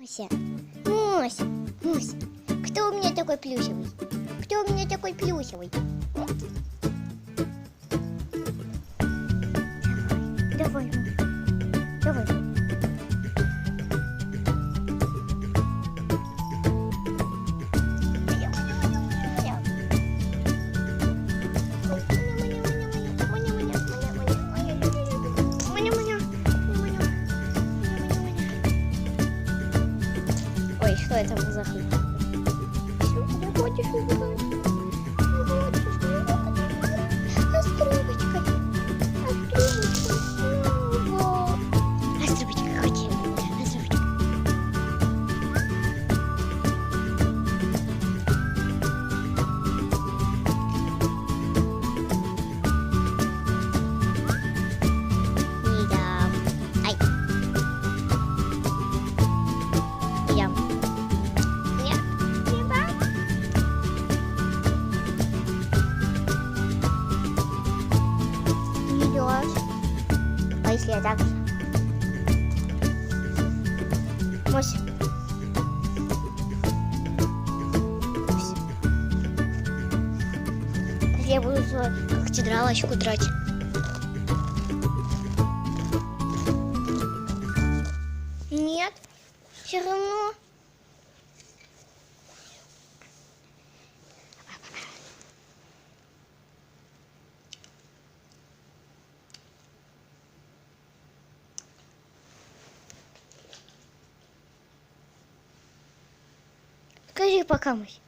Муся, Муся, Муся, кто у меня такой плюшевый? Кто у меня такой плюшевый? Давай, Муся, давай. Ой, что это за хлеб? Что ты хочешь убирать? Острубочкой. Острубочкой хотим. Острубочкой. Идем. Ай. Идем. Идешь. А если я так же? Муся. Муся. Если я буду как тедралочку драть. Нет. Все равно. Скажи пока, Мусь.